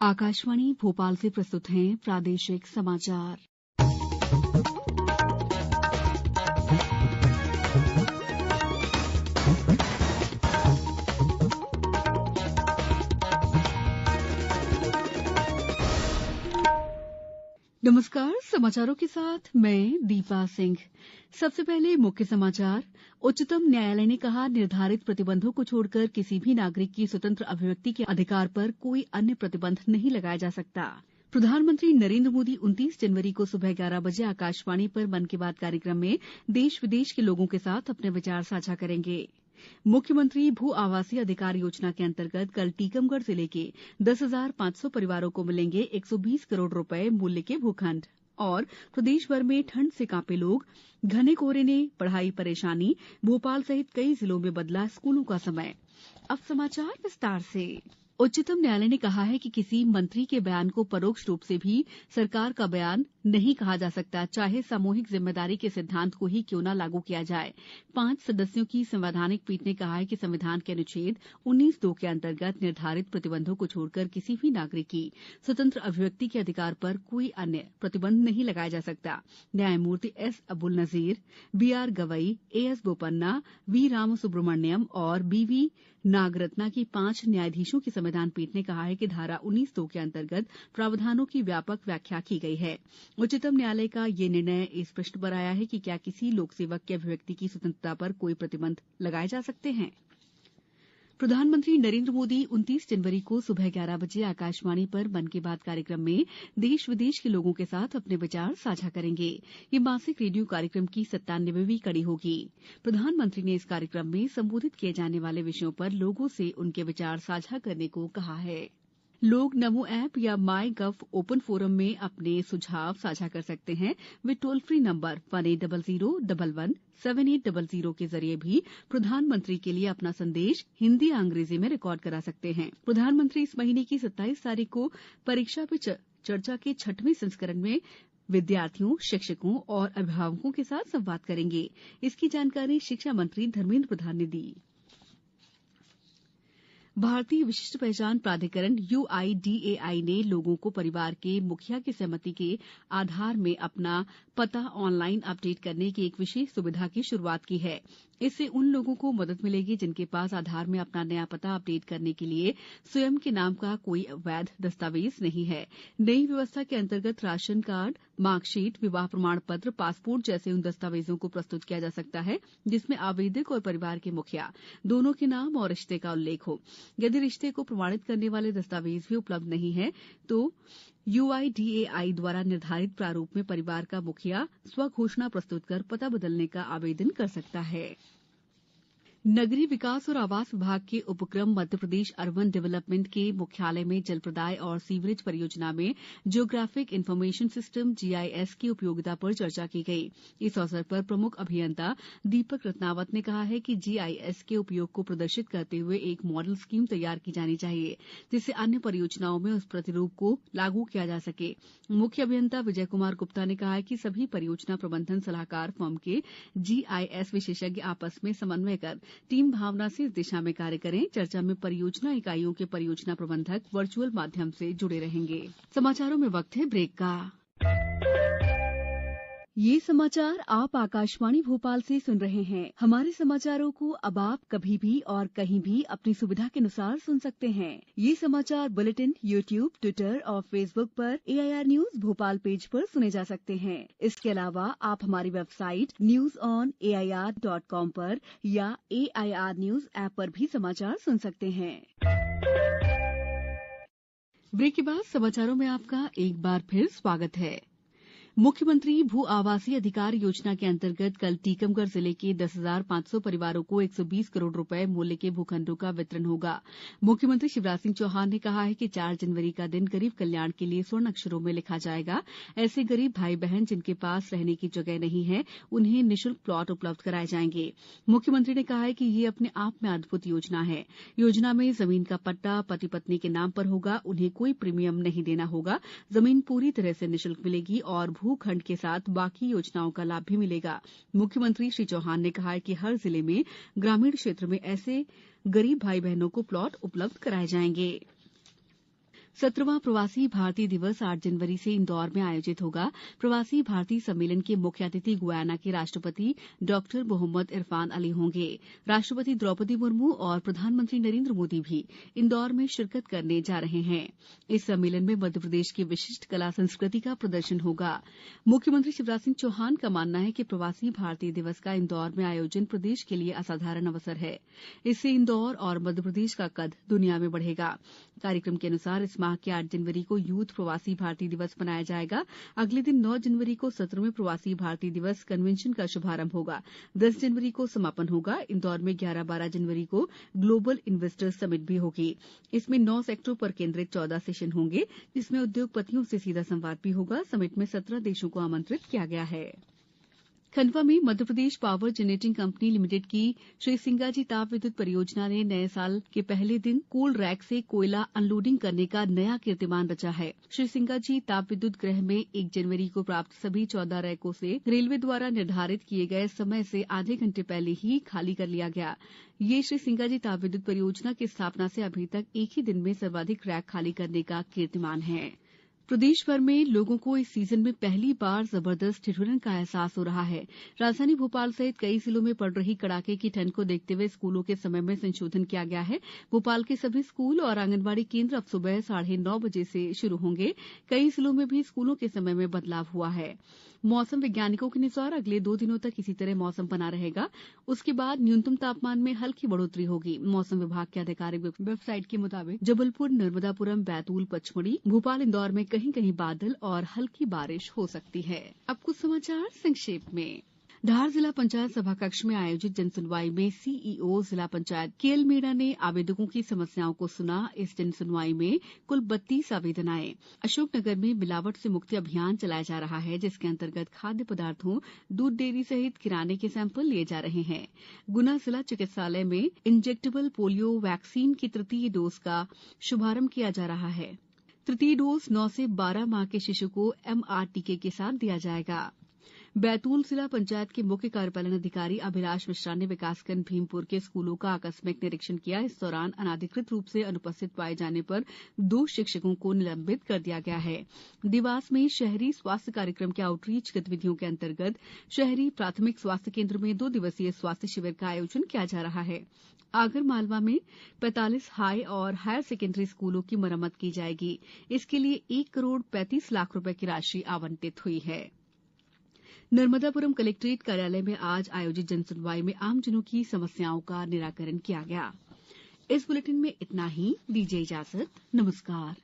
आकाशवाणी भोपाल से प्रस्तुत हैं प्रादेशिक समाचार। नमस्कार, समाचारों के साथ मैं दीपा सिंह। सबसे पहले मुख्य समाचार। उच्चतम न्यायालय ने कहा, निर्धारित प्रतिबंधों को छोड़कर किसी भी नागरिक की स्वतंत्र अभिव्यक्ति के अधिकार पर कोई अन्य प्रतिबंध नहीं लगाया जा सकता। प्रधानमंत्री नरेंद्र मोदी 29 जनवरी को सुबह 11 बजे आकाशवाणी पर मन की बात कार्यक्रम में देश विदेश के लोगों के साथ अपने विचार साझा करेंगे। मुख्यमंत्री भू आवासीय अधिकार योजना के अंतर्गत कल टीकमगढ़ जिले के 10,500 परिवारों को मिलेंगे 120 करोड़ रुपए मूल्य के भूखंड। और प्रदेश भर में ठंड से कांपे लोग, घने कोहरे ने बढ़ाई परेशानी, भोपाल सहित कई जिलों में बदला स्कूलों का समय। अब समाचार विस्तार से। उच्चतम न्यायालय ने कहा है कि किसी मंत्री के बयान को परोक्ष रूप से भी सरकार का बयान नहीं कहा जा सकता, चाहे सामूहिक जिम्मेदारी के सिद्धांत को ही क्यों न लागू किया जाए। 5 सदस्यों की संवैधानिक पीठ ने कहा है कि संविधान के अनुच्छेद 19(2) के अंतर्गत निर्धारित प्रतिबंधों को छोड़कर किसी भी नागरिक की स्वतंत्र अभिव्यक्ति के अधिकार पर कोई अन्य प्रतिबंध नहीं लगाया जा सकता। न्यायमूर्ति एस अब्दुल नजीर, बी.आर. गवई, ए.एस. बोपन्ना, वी. राम सुब्रमण्यम और बी.वी. नागरत्ना की 5 न्यायाधीशों की संविधान पीठ ने कहा है कि धारा 19(2) के अंतर्गत प्रावधानों की व्यापक व्याख्या की गई है। उच्चतम न्यायालय का यह निर्णय इस प्रश्न पर आया है कि क्या किसी लोक सेवक की अभिव्यक्ति की स्वतंत्रता पर कोई प्रतिबंध लगाए जा सकते हैं। प्रधानमंत्री नरेंद्र मोदी 29 जनवरी को सुबह 11 बजे आकाशवाणी पर मन की बात कार्यक्रम में देश विदेश के लोगों के साथ अपने विचार साझा करेंगे। ये मासिक रेडियो कार्यक्रम की 97वीं कड़ी होगी। प्रधानमंत्री ने इस कार्यक्रम में संबोधित किए जाने वाले विषयों पर लोगों से उनके विचार साझा करने को कहा है। लोग नमो ऐप या माई गव ओपन फोरम में अपने सुझाव साझा कर सकते हैं। वे टोल फ्री नंबर 1800-11-7800 के जरिए भी प्रधानमंत्री के लिए अपना संदेश हिंदी या अंग्रेजी में रिकॉर्ड करा सकते हैं। प्रधानमंत्री इस महीने की 27 तारीख को परीक्षा पे चर्चा के 6वें संस्करण में विद्यार्थियों, शिक्षकों और अभिभावकों के साथ संवाद करेंगे। इसकी जानकारी शिक्षा मंत्री धर्मेंद्र प्रधान ने दी। भारतीय विशिष्ट पहचान प्राधिकरण UIDAI ने लोगों को परिवार के मुखिया की सहमति के आधार में अपना पता ऑनलाइन अपडेट करने की एक विशेष सुविधा की शुरुआत की है। इससे उन लोगों को मदद मिलेगी जिनके पास आधार में अपना नया पता अपडेट करने के लिए स्वयं के नाम का कोई वैध दस्तावेज नहीं है। नई व्यवस्था के अंतर्गत राशन कार्ड, मार्कशीट, विवाह प्रमाण पत्र, पासपोर्ट जैसे उन दस्तावेजों को प्रस्तुत किया जा सकता है जिसमें आवेदक और परिवार के मुखिया दोनों के नाम और रिश्ते का उल्लेख हो। यदि रिश्ते को प्रमाणित करने वाले दस्तावेज भी उपलब्ध नहीं है तो UIDAI द्वारा निर्धारित प्रारूप में परिवार का मुखिया स्वघोषणा प्रस्तुत कर पता बदलने का आवेदन कर सकता है। नगरीय विकास और आवास विभाग के उपक्रम मध्यप्रदेश अर्बन डेवलपमेंट के मुख्यालय में जल प्रदाय और सीवरेज परियोजना में जियोग्राफिक इन्फॉर्मेशन सिस्टम GIS की उपयोगिता पर चर्चा की गई। इस अवसर पर प्रमुख अभियंता दीपक रत्नावत ने कहा है कि GIS के उपयोग को प्रदर्शित करते हुए एक मॉडल स्कीम तैयार की जानी चाहिए जिससे अन्य परियोजनाओं में उस प्रतिरूप को लागू किया जा सके। मुख्य अभियंता विजय कुमार गुप्ता ने कहा है कि सभी परियोजना प्रबंधन सलाहकार फर्म के GIS विशेषज्ञ आपस में समन्वय कर टीम भावना से इस दिशा में कार्य करें। चर्चा में परियोजना इकाइयों के परियोजना प्रबंधक वर्चुअल माध्यम से जुड़े रहेंगे। समाचारों में वक्त है ब्रेक का। ये समाचार आप आकाशवाणी भोपाल से सुन रहे हैं। हमारे समाचारों को अब आप कभी भी और कहीं भी अपनी सुविधा के अनुसार सुन सकते हैं। ये समाचार बुलेटिन YouTube, ट्विटर और फेसबुक पर AIR न्यूज भोपाल पेज पर सुने जा सकते हैं। इसके अलावा आप हमारी वेबसाइट newsonair.com पर या AIR न्यूज ऐप पर भी समाचार सुन सकते हैं। ब्रेक के बाद समाचारों में आपका एक बार फिर स्वागत है। मुख्यमंत्री भू आवासीय अधिकार योजना के अंतर्गत कल टीकमगढ़ जिले के 10,500 परिवारों को 120 करोड़ रुपए मूल्य के भूखंडों का वितरण होगा। मुख्यमंत्री शिवराज सिंह चौहान ने कहा है कि 4 जनवरी का दिन गरीब कल्याण के लिए स्वर्ण अक्षरों में लिखा जाएगा। ऐसे गरीब भाई बहन जिनके पास रहने की जगह नहीं है उन्हें निःशुल्क प्लॉट उपलब्ध कराए जाएंगे। मुख्यमंत्री ने कहा है कि ये अपने आप में अद्भुत योजना है। योजना में जमीन का पट्टा पति पत्नी के नाम पर होगा। उन्हें कोई प्रीमियम नहीं देना होगा। जमीन पूरी तरह से निःशुल्क मिलेगी और भूखंड के साथ बाकी योजनाओं का लाभ भी मिलेगा। मुख्यमंत्री श्री चौहान ने कहा है कि हर जिले में ग्रामीण क्षेत्र में ऐसे गरीब भाई बहनों को प्लॉट उपलब्ध कराए जाएंगे। 17वां प्रवासी भारतीय दिवस 8 जनवरी से इंदौर में आयोजित होगा। प्रवासी भारतीय सम्मेलन के मुख्य अतिथि गुयाना के राष्ट्रपति डॉक्टर मोहम्मद इरफान अली होंगे। राष्ट्रपति द्रौपदी मुर्मू और प्रधानमंत्री नरेंद्र मोदी भी इंदौर में शिरकत करने जा रहे हैं। इस सम्मेलन में मध्यप्रदेश की विशिष्ट कला संस्कृति का प्रदर्शन होगा। मुख्यमंत्री शिवराज सिंह चौहान का मानना है कि प्रवासी भारतीय दिवस का इंदौर में आयोजन प्रदेश के लिए असाधारण अवसर है। इससे इंदौर और मध्यप्रदेश का कद दुनिया में बढ़ेगा। कार्यक्रम के अनुसार इस माह के 8 जनवरी को यूथ प्रवासी भारतीय दिवस मनाया जाएगा। अगले दिन 9 जनवरी को 17वें प्रवासी भारतीय दिवस कन्वेंशन का शुभारंभ होगा। 10 जनवरी को समापन होगा। इंदौर में 11-12 जनवरी को ग्लोबल इन्वेस्टर्स समिट भी होगी। इसमें 9 सेक्टरों पर केंद्रित 14 सेशन होंगे, जिसमें उद्योगपतियों से सीधा संवाद भी होगा। समिट में 17 देशों को आमंत्रित किया गया है। खंडवा में Madhya Pradesh power generating company limited की श्री सिंगाजी ताप विद्युत परियोजना ने नए साल के पहले दिन कोल रैक से कोयला अनलोडिंग करने का नया कीर्तिमान रचा है। श्री सिंगाजी ताप विद्युत गृह में 1 जनवरी को प्राप्त सभी 14 रैकों से रेलवे द्वारा निर्धारित किए गए समय से आधे घंटे पहले ही खाली कर लिया गया। ये श्री सिंगाजी ताप विद्युत परियोजना की स्थापना से अभी तक एक ही दिन में सर्वाधिक रैक खाली करने का कीर्तिमान है। प्रदेश भर में लोगों को इस सीजन में पहली बार जबरदस्त ठिठुरन का एहसास हो रहा है। राजधानी भोपाल सहित कई जिलों में पड़ रही कड़ाके की ठंड को देखते हुए स्कूलों के समय में संशोधन किया गया है। भोपाल के सभी स्कूल और आंगनबाड़ी केंद्र अब सुबह 9:30 बजे से शुरू होंगे। कई जिलों में भी स्कूलों के समय में बदलाव हुआ है। मौसम वैज्ञानिकों के अनुसार अगले 2 दिनों तक इसी तरह मौसम बना रहेगा। उसके बाद न्यूनतम तापमान में हल्की बढ़ोतरी होगी। मौसम विभाग के आधिकारिक वेबसाइट के मुताबिक जबलपुर, नर्मदापुरम, बैतूल, पचमढ़ी, भोपाल, इंदौर में कहीं कहीं बादल और हल्की बारिश हो सकती है। अब कुछ समाचार संक्षेप में। धार जिला पंचायत सभाकक्ष में आयोजित जनसुनवाई में सीईओ जिला पंचायत केएल मीणा ने आवेदकों की समस्याओं को सुना। इस जनसुनवाई में कुल 32 आवेदन आए। अशोकनगर में मिलावट से मुक्ति अभियान चलाया जा रहा है, जिसके अंतर्गत खाद्य पदार्थों, दूध डेयरी सहित किराने के सैंपल लिए जा रहे हैं। गुना जिला चिकित्सालय में इंजेक्टेबल पोलियो वैक्सीन की तृतीय डोज का शुभारंभ किया जा रहा है। तृतीय डोज 9 से 12 माह के शिशु को एमआर टीके के साथ दिया जाएगा। बैतूल जिला पंचायत के मुख्य कार्यपालन अधिकारी अभिलाष मिश्रा ने विकासखंड भीमपुर के स्कूलों का आकस्मिक निरीक्षण किया। इस दौरान अनाधिकृत रूप से अनुपस्थित पाए जाने पर 2 शिक्षकों को निलंबित कर दिया गया है। देवास में शहरी स्वास्थ्य कार्यक्रम के आउटरीच गतिविधियों के अंतर्गत शहरी प्राथमिक स्वास्थ्य केंद्र में 2 दिवसीय स्वास्थ्य शिविर का आयोजन किया जा रहा है। आगर मालवा में 45 हाई और हायर सेकेंडरी स्कूलों की मरम्मत की जाएगी। इसके लिए 1 करोड़ 35 लाख रुपए की राशि आवंटित हुई है। नर्मदापुरम कलेक्ट्रेट कार्यालय में आज आयोजित जनसुनवाई में आमजनों की समस्याओं का निराकरण किया गया। इस बुलेटिन में इतना ही। दीजिए इजाजत। नमस्कार।